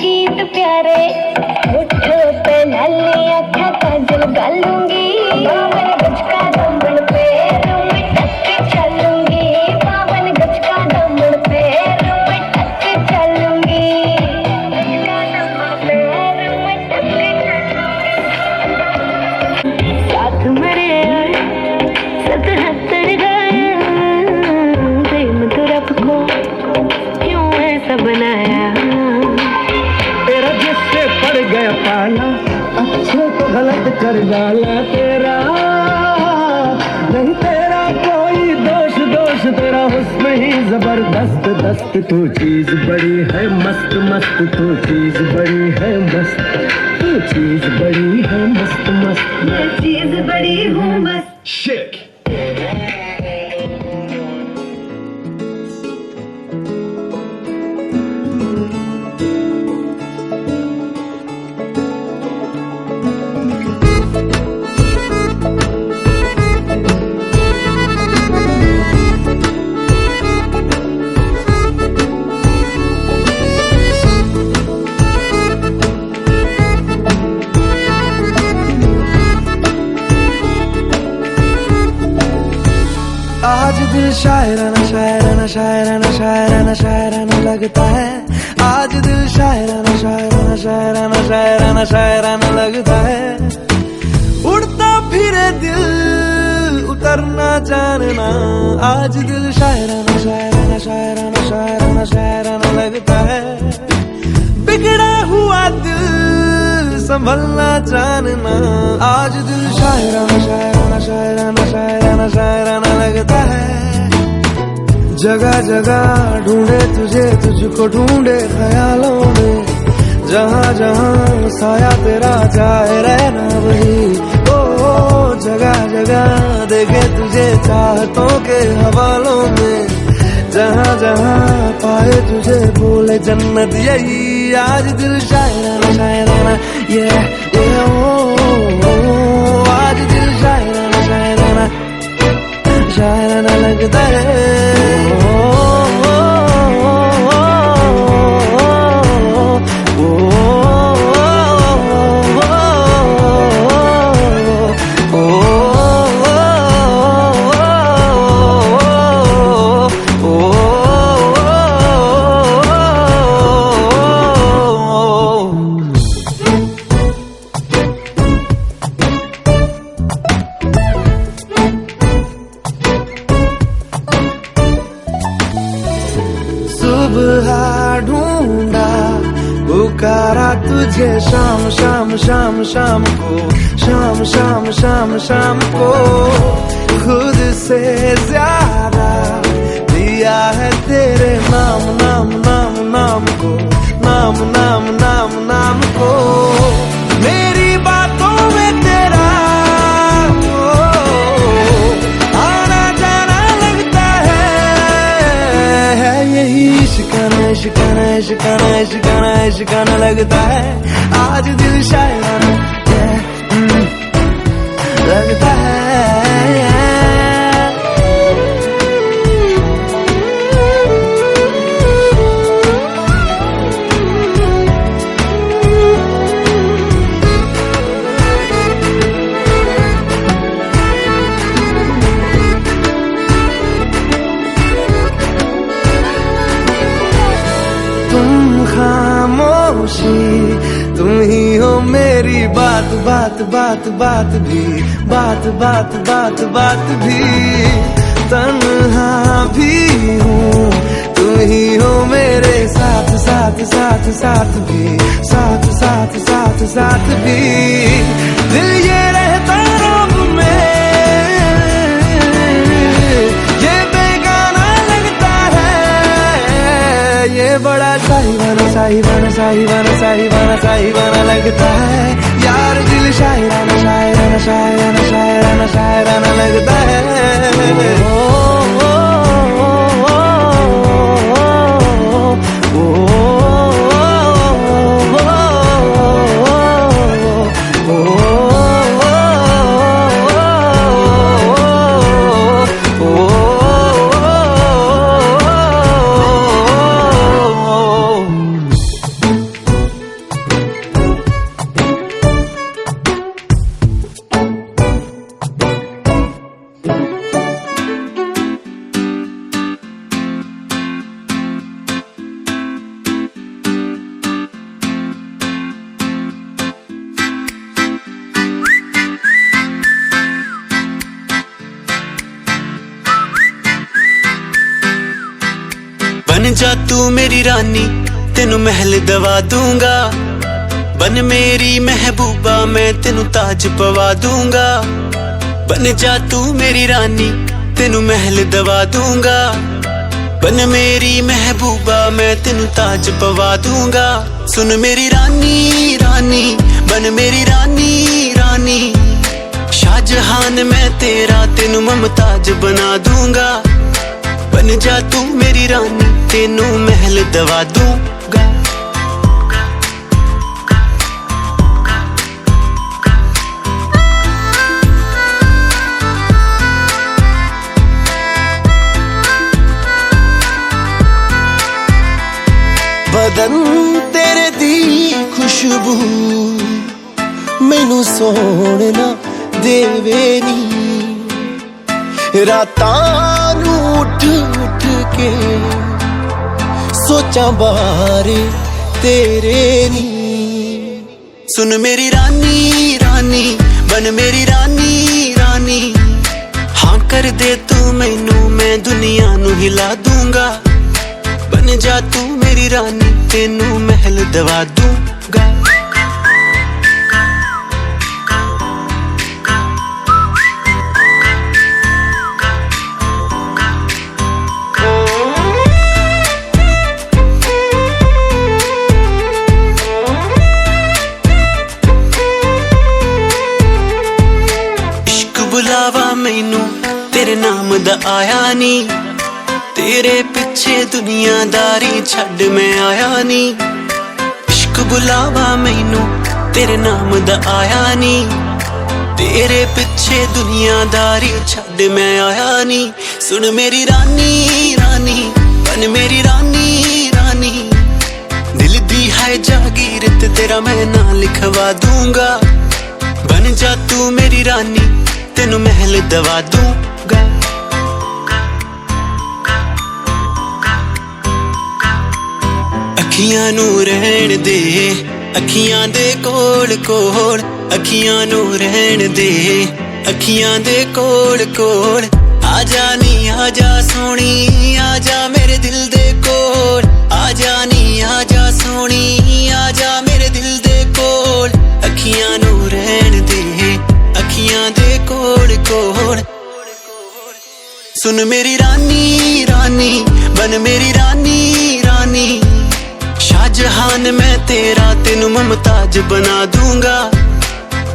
गीत प्यारे, होठों पे लाली आँखें काजल गालूंगी। लाख मरे और 77 गाया, प्रेम तो रब को क्यों ऐसा बनाया। तेरा जिससे पड़ गया पाला, अच्छे को गलत कर डाला तेरा, नहीं तेरा कोई दोष, दोष तेरा हुस्न ही जबरदस्त दस्त। तू चीज बड़ी है मस्त मस्त, तू चीज बड़ी है मस्त, तू चीज बड़ी है मस्त मस्त, मैं चीज बड़ी हूँ मस्त। शेक आज दिल शायराना शायराना शायराना शायराना शायराना लगता है। आज दिल शायराना शायराना शायराना शायराना शायराना लगता है। उड़ता फिरे दिल उतरना जानना, आज दिल शायराना शायराना शायराना शायराना शायराना लगता है। बिगड़ा हुआ दिल संभलना जानना, आज दिल शायराना शायराना शायराना शायराना शायराना लगता है। जगह जगह ढूंढे तुझे, तुझको ढूंढे ख्यालों में, जहाँ जहाँ साया तेरा जाए रहना वही। ओ जगह जगह देखे तुझे चाहतों के हवालों में, जहाँ जहाँ पाए तुझे बोले जन्नत यही। आज दिल शायराना शायराना ये आज दिल शायराना शायराना शायराना लगता है। ढूंढा पुकारा तुझे शाम शाम शाम शाम को, शाम शाम शाम शाम को। खुद से ज्यादा दिया है तेरे नाम नाम नाम नाम को, नाम नाम नाम नाम को। मेरी बातों में तेरा आना जाना लगता है। यही शिकाना शिकाना शिकाना शिकाना शिकाना लगता है। आज दिल शायराना लगता है। तुम ही हो मेरी बात बात बात बात भी, बात बात बात बात भी। तन्हा भी हूँ तुम ही हो मेरे साथ साथ साथ साथ भी, साथ साथ साथ साथ भी। दिल ये रहता रब में, ये बेगाना लगता है। ये बड़ा साहिवाना साहिवाना साहिवाना साहिवाना साहिवाना लगता है। यार दिल शायराना शायराना शायराना शायराना शायराना लगता है। तू मेरी रानी तेनू महल दवा दूंगा बन मेरी महबूबा मैं तेनू ताज पवा दूंगा बन जा तू मेरी रानी तेनू महल दवा दूंगा बन मेरी महबूबा मैं तेनू ताज पवा दूंगा सुन मेरी रानी रानी बन मेरी रानी रानी शाहजहान मैं तेरा तेनू मुमताज बना दूंगा बन जा तू मेरी रानी तेनू महल दवा दूंगा बदन तेरे दी खुशबू मैनू सोहना देवे नी रातां नू उठ उठ के सोचा बारे तेरे नी सुन मेरी रानी रानी बन मेरी रानी रानी हाँ कर दे तू मैनू मैं दुनिया नू हिला दूंगा बन जा तू मेरी रानी तेनू महल दवा दूंगा बुलावा मैनू तेरे नाम दा आया नी तेरे पिछे दुनियादारी छड़ मैं आया नी इश्क बुलावा मैनू तेरे नाम दा आया नी तेरे पिछे दुनियादारी छड़ मैं आया नी सुन मेरी रानी रानी बन मेरी रानी रानी दिल दी है जागीर ते तेरा मैं ना लिखवा दूंगा बन जा तू मेरी रानी तेनू महल दवा दूंगा अखियां नू रहन दे अखियां दे कोल कोल अखियां नू रहन दे अखियां दे कोल कोल आजा नी आजा सोनी आजा मेरे दिल दे कोल आजा नी आजा सोनी आजा मेरे दिल दे कोल अखियां नू रहन दे अखियां दे कोल कोल सुन मेरी रानी रानी बन मेरी रानी रानी शाहजहान मैं तेरा तेनू मुमताज बना दूंगा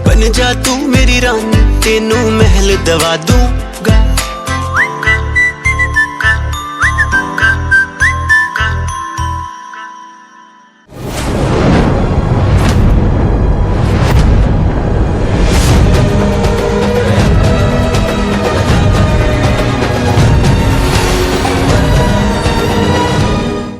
बन जा तू मेरी रानी तेनू महल दवा दूं